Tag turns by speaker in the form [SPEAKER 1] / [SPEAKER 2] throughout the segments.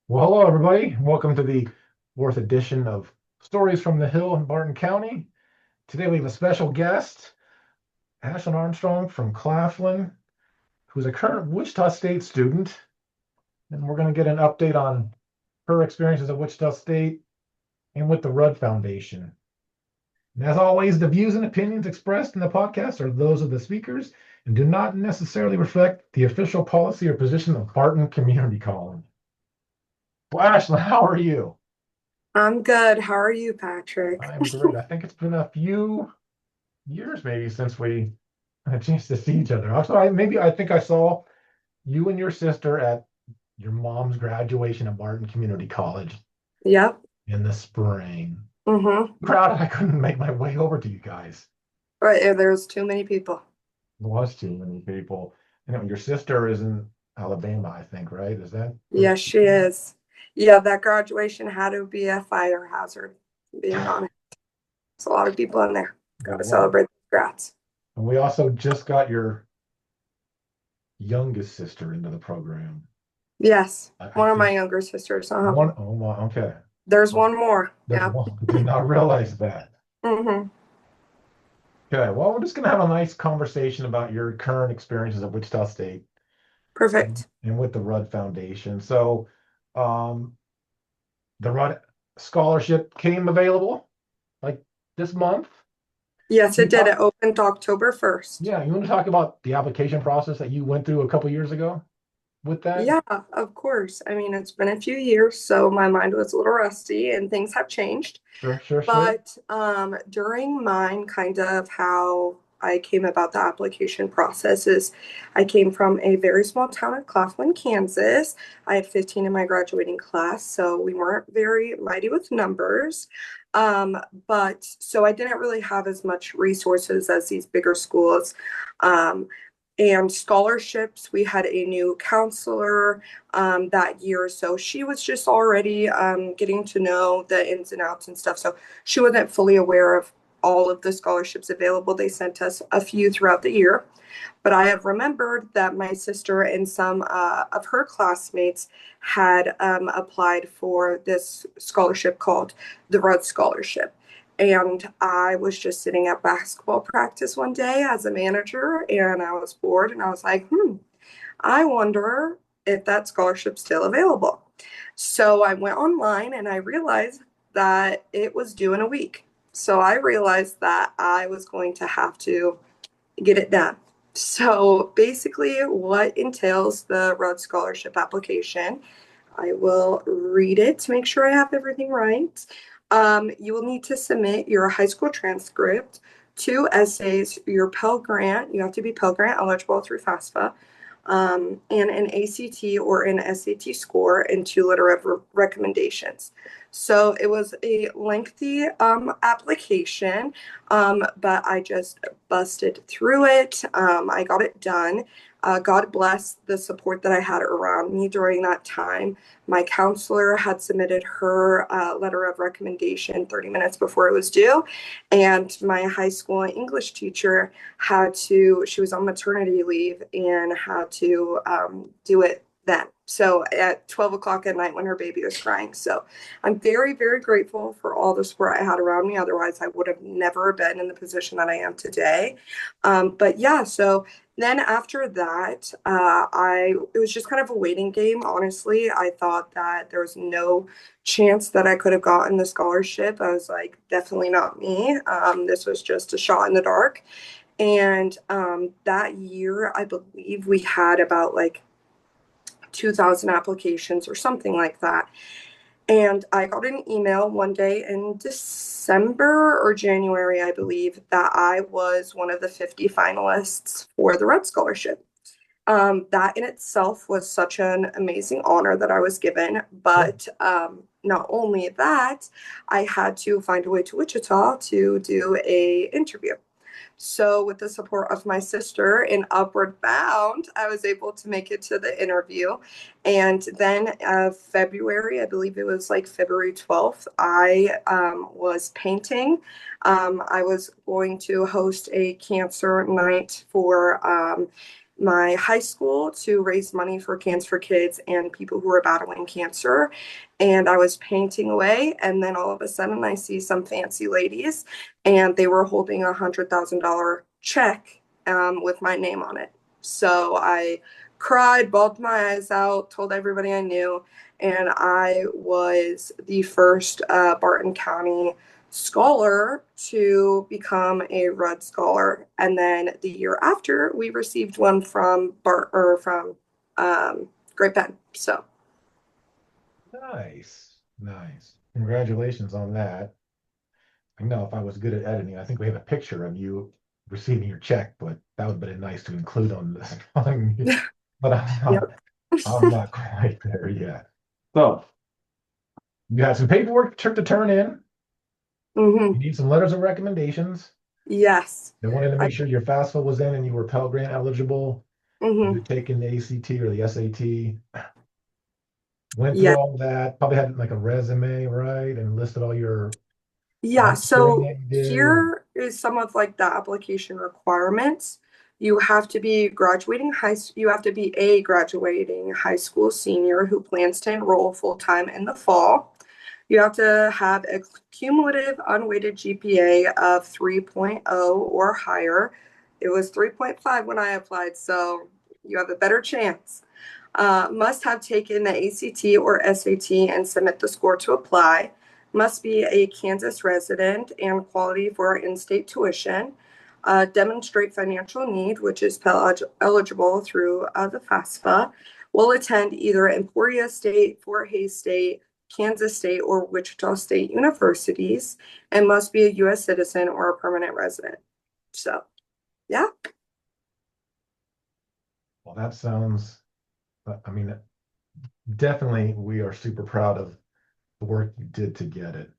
[SPEAKER 1] Well, hello, everybody. Welcome to the fourth edition of Stories from the Hill in Barton County. Today we have a special guest, Ashlyn Armstrong from Claflin, who's a current Wichita State student. And we're going to get an update on her experiences at Wichita State and with the Rudd Foundation. And as always, the views and opinions expressed in the podcast are those of the speakers and do not necessarily reflect the official policy or position of Barton Community College. Well, Ashlyn, how are you?
[SPEAKER 2] I'm good. How are you, Patrick?
[SPEAKER 1] I'm great. I think it's been a few years maybe since we had a chance to see each other. Also, I think I saw you and your sister at your mom's graduation at Barton Community College
[SPEAKER 2] Yep.
[SPEAKER 1] in the spring.
[SPEAKER 2] Mm-hmm.
[SPEAKER 1] Proud I couldn't make my way over to you guys.
[SPEAKER 2] Right, there's too many people.
[SPEAKER 1] There was too many people. Your sister is in Alabama, I think, right? Is that where
[SPEAKER 2] Yes, she is. Yeah, that graduation had to be a fire hazard, being honest. There's a lot of people in there.
[SPEAKER 1] there
[SPEAKER 2] Got to
[SPEAKER 1] was?
[SPEAKER 2] celebrate the grats.
[SPEAKER 1] And we also just got your youngest sister into the program.
[SPEAKER 2] Yes,
[SPEAKER 1] I
[SPEAKER 2] one of my
[SPEAKER 1] think
[SPEAKER 2] younger sisters.
[SPEAKER 1] one, oh my, okay.
[SPEAKER 2] There's one more.
[SPEAKER 1] There's
[SPEAKER 2] Yeah.
[SPEAKER 1] one. Did not realize that.
[SPEAKER 2] Mm-hmm.
[SPEAKER 1] Okay, well, we're just going to have a nice conversation about your current experiences at Wichita State
[SPEAKER 2] Perfect.
[SPEAKER 1] and with the Rudd Foundation. So, um, the Rudd Scholarship came available like this month.
[SPEAKER 2] Yes,
[SPEAKER 1] You
[SPEAKER 2] it did.
[SPEAKER 1] talk,
[SPEAKER 2] It opened October 1st.
[SPEAKER 1] yeah, you want to talk about the application process that you went through a couple years ago with that?
[SPEAKER 2] Yeah, of course. I mean, it's been a few years, so my mind was a little rusty and things have changed.
[SPEAKER 1] Sure, sure, sure.
[SPEAKER 2] But during mine, kind of how I came about the application process is I came from a very small town of Claflin, Kansas. I had 15 in my graduating class, so we weren't very mighty with numbers. Um, but so I didn't really have as much resources as these bigger schools. Um, and scholarships, we had a new counselor that year. So she was just already getting to know the ins and outs and stuff. So she wasn't fully aware of all of the scholarships available. They sent us a few throughout the year. But I have remembered that my sister and some of her classmates had applied for this scholarship called the Rudd Scholarship. And I was just sitting at basketball practice one day as a manager, and I was bored, and I was like, I wonder if that scholarship's still available. So I went online and I realized that it was due in a week. So I realized that I was going to have to get it done. So basically, what entails the Rudd Scholarship application, I will read it to make sure I have everything right. You will need to submit your high school transcript, two essays, your Pell Grant. You have to be Pell Grant eligible through FAFSA, and an ACT or an SAT score, and two letter of recommendations. So it was a lengthy application, but I just busted through it. I got it done. God bless the support that I had around me during that time. My counselor had submitted her letter of recommendation 30 minutes before it was due. And my high school English teacher she was on maternity leave and had to do it then. So at 12 o'clock at night when her baby was crying. So I'm very, very grateful for all the support I had around me. Otherwise, I would have never been in the position that I am today. But yeah, so then after that, it was just kind of a waiting game. Honestly, I thought that there was no chance that I could have gotten the scholarship. I was like, definitely not me. This was just a shot in the dark. And that year, I believe we had about like 2,000 applications or something like that. And I got an email one day in December or January, I believe, that I was one of the 50 finalists for the Red Scholarship. That in itself was such an amazing honor that I was given.
[SPEAKER 1] Sure.
[SPEAKER 2] But not only that, I had to find a way to Wichita to do a interview. So, with the support of my sister in Upward Bound, I was able to make it to the interview. And then, February, I believe it was like February 12th, I was painting. I was going to host a cancer night for my high school to raise money for Cancer for Kids and people who are battling cancer. And I was painting away, and then all of a sudden I see some fancy ladies, and they were holding $100,000 check with my name on it. So I cried, bawled my eyes out, told everybody I knew, and I was the first Barton County scholar to become a Rudd Scholar. And then the year after, we received one from Great Bend. So
[SPEAKER 1] Nice, nice. Congratulations on that. I know if I was good at editing, I think we have a picture of you receiving your check, but that would have been nice to include on this. But
[SPEAKER 2] yeah.
[SPEAKER 1] I'm not quite there yet. So you had some paperwork to turn in. You
[SPEAKER 2] hmm
[SPEAKER 1] need some letters of recommendations.
[SPEAKER 2] Yes.
[SPEAKER 1] They wanted to
[SPEAKER 2] I,
[SPEAKER 1] make sure your FAFSA was in and you were Pell Grant eligible.
[SPEAKER 2] hmm
[SPEAKER 1] You'd taken the ACT or the SAT. Went through
[SPEAKER 2] Yeah.
[SPEAKER 1] all that. Probably had like a resume, right? And listed all your
[SPEAKER 2] Yeah.
[SPEAKER 1] volunteering
[SPEAKER 2] So
[SPEAKER 1] that you did.
[SPEAKER 2] here is some of like the application requirements. You have to be graduating high, you have to be a graduating high school senior who plans to enroll full time in the fall. You have to have a cumulative unweighted GPA of 3.0 or higher. It was 3.5 when I applied, so you have a better chance. Must have taken the ACT or SAT and submit the score to apply. Must be a Kansas resident and quality for in-state tuition. Demonstrate financial need, which is Pell eligible through the FAFSA. Will attend either Emporia State, Fort Hays State, Kansas State, or Wichita State universities, and must be a U.S. citizen or a permanent resident. So, yeah.
[SPEAKER 1] Well, that sounds, I mean, definitely we are super proud of the work you did to get it.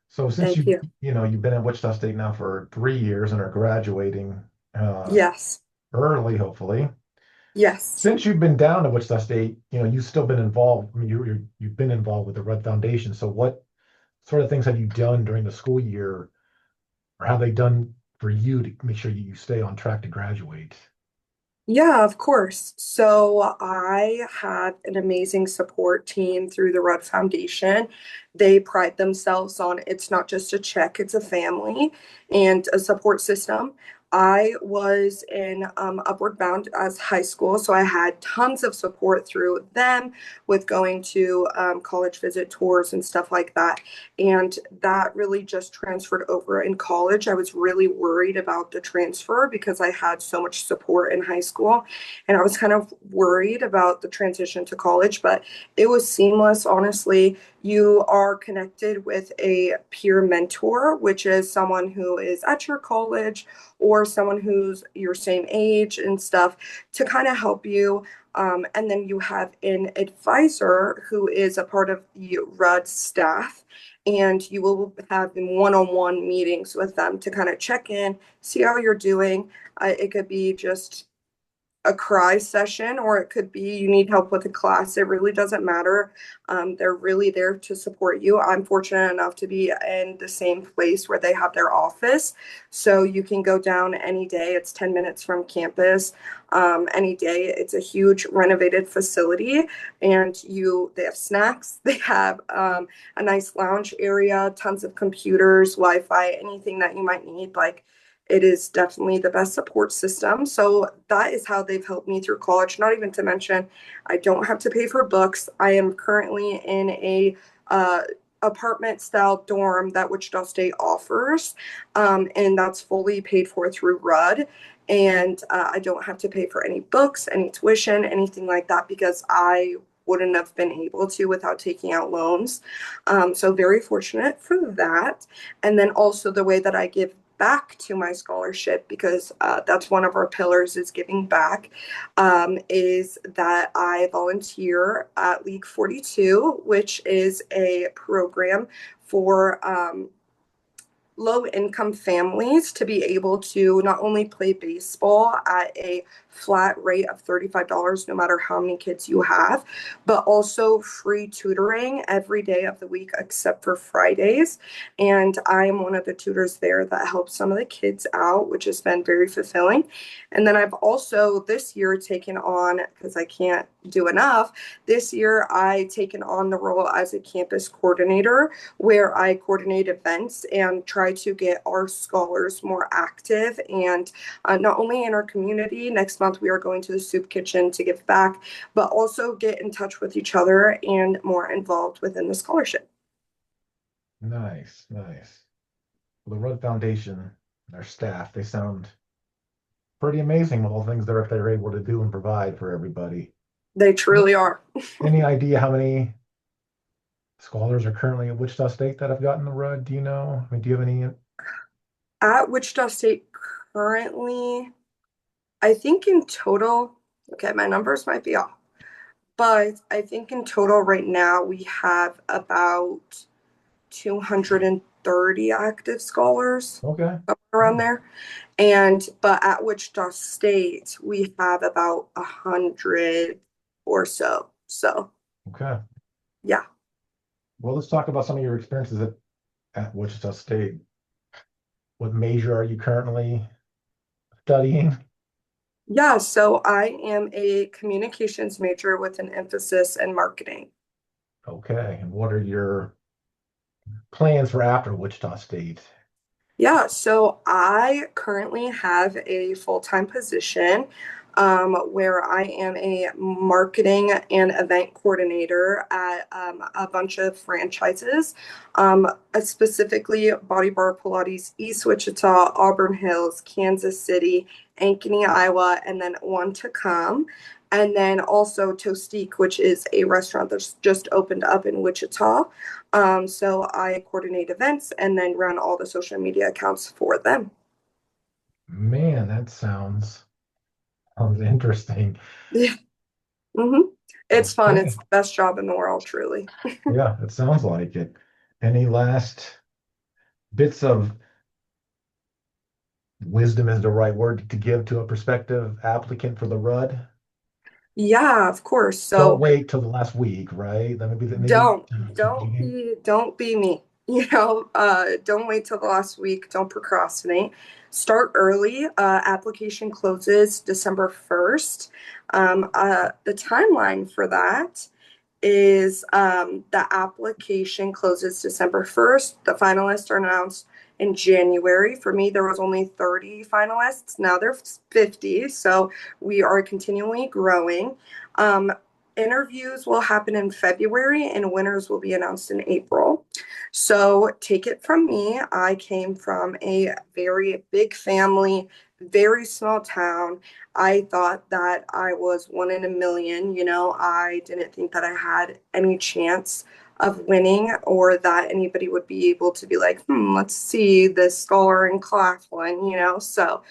[SPEAKER 1] So since
[SPEAKER 2] Thank you.
[SPEAKER 1] you've been at Wichita State now for 3 years and are graduating
[SPEAKER 2] Yes.
[SPEAKER 1] early, hopefully.
[SPEAKER 2] Yes.
[SPEAKER 1] Since you've been down to Wichita State, you've still been involved. I mean, you've been involved with the Rudd Foundation. So what sort of things have you done during the school year, or have they done for you to make sure you stay on track to graduate?
[SPEAKER 2] Yeah, of course. So I have an amazing support team through the Rudd Foundation. They pride themselves on it's not just a check, it's a family and a support system. I was in Upward Bound as high school, so I had tons of support through them with going to college visit tours and stuff like that. And that really just transferred over in college. I was really worried about the transfer because I had so much support in high school. And I was kind of worried about the transition to college, but it was seamless, honestly. You are connected with a peer mentor, which is someone who is at your college or someone who's your same age and stuff to kind of help you. And then you have an advisor who is a part of the Rudd staff, and you will have one-on-one meetings with them to kind of check in, see how you're doing. It could be just a cry session, or it could be you need help with a class. It really doesn't matter. They're really there to support you. I'm fortunate enough to be in the same place where they have their office. So you can go down any day. It's 10 minutes from campus. Any day. It's a huge renovated facility, and they have snacks. They have a nice lounge area, tons of computers, Wi-Fi, anything that you might need. Like it is definitely the best support system. So that is how they've helped me through college. Not even to mention, I don't have to pay for books. I am currently in a apartment style dorm that Wichita State offers, and that's fully paid for through Rudd. And I don't have to pay for any books, any tuition, anything like that because I wouldn't have been able to without taking out loans. So very fortunate for that. And then also the way that I give back to my scholarship, because that's one of our pillars is giving back, is that I volunteer at League 42, which is a program for low income families to be able to not only play baseball at a flat rate of $35 no matter how many kids you have, but also free tutoring every day of the week except for Fridays. And I'm one of the tutors there that helps some of the kids out, which has been very fulfilling. And then I've also this year taken on, because I can't do enough, this year I taken on the role as a campus coordinator where I coordinate events and try to get our scholars more active and not only in our community. Next month we are going to the soup kitchen to give back, but also get in touch with each other and more involved within the scholarship.
[SPEAKER 1] Nice, nice. Well, the Rudd Foundation, their staff, they sound pretty amazing with all the things they're able to do and provide for everybody.
[SPEAKER 2] They truly are.
[SPEAKER 1] Any idea how many scholars are currently at Wichita State that have gotten the Rudd? Do you know? I mean, do you have any?
[SPEAKER 2] At Wichita State currently, I think in total, okay, my numbers might be off, but I think in total right now we have about 230 active scholars
[SPEAKER 1] Okay.
[SPEAKER 2] around
[SPEAKER 1] Hmm.
[SPEAKER 2] there. And but at Wichita State, we have about 100 or so. So
[SPEAKER 1] Okay.
[SPEAKER 2] yeah.
[SPEAKER 1] Well, let's talk about some of your experiences at Wichita State. What major are you currently studying?
[SPEAKER 2] Yeah, so I am a communications major with an emphasis in marketing.
[SPEAKER 1] Okay. And what are your plans for after Wichita State?
[SPEAKER 2] Yeah, so I currently have a full-time position where I am a marketing and event coordinator at a bunch of franchises, specifically Body Bar Pilates, East Wichita, Auburn Hills, Kansas City, Ankeny, Iowa, and then one to come. And then also Tostique, which is a restaurant that's just opened up in Wichita. So I coordinate events and then run all the social media accounts for them.
[SPEAKER 1] Man, that sounds interesting.
[SPEAKER 2] Yeah. hmm It's fun. It's
[SPEAKER 1] Okay.
[SPEAKER 2] the best job in the world, truly.
[SPEAKER 1] Yeah, it sounds like it. Any last bits of wisdom is the right word to give to a prospective applicant for the Rudd?
[SPEAKER 2] Yeah, of course.
[SPEAKER 1] Don't
[SPEAKER 2] So
[SPEAKER 1] wait till the last week, right? That maybe
[SPEAKER 2] don't be me. Don't wait till the last week. Don't procrastinate. Start early. Application closes December 1st. The timeline for that is the application closes December 1st. The finalists are announced in January. For me, there was only 30 finalists. Now there's 50. So we are continually growing. Um, Interviews will happen in February and winners will be announced in April. So take it from me. I came from a very big family, very small town. I thought that I was one in a million. I didn't think that I had any chance of winning or that anybody would be able to be like, let's see this scholar in Claflin. So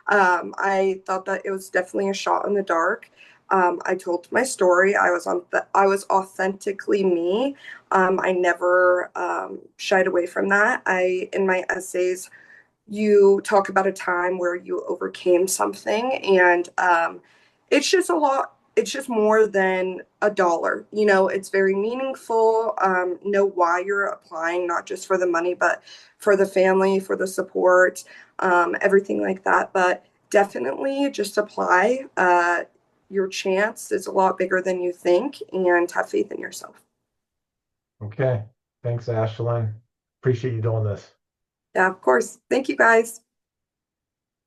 [SPEAKER 2] I thought that it was definitely a shot in the dark. I told my story. I was authentically me. I never shied away from that. I in my essays you talk about a time where you overcame something and it's just a lot, it's just more than a dollar. It's very meaningful. Know why you're applying, not just for the money but for the family, for the support, everything like that. But definitely just apply. Your chance is a lot bigger than you think, and have faith in yourself.
[SPEAKER 1] Okay. Thanks, Ashlyn. Appreciate you doing this.
[SPEAKER 2] Yeah, of course. Thank you guys.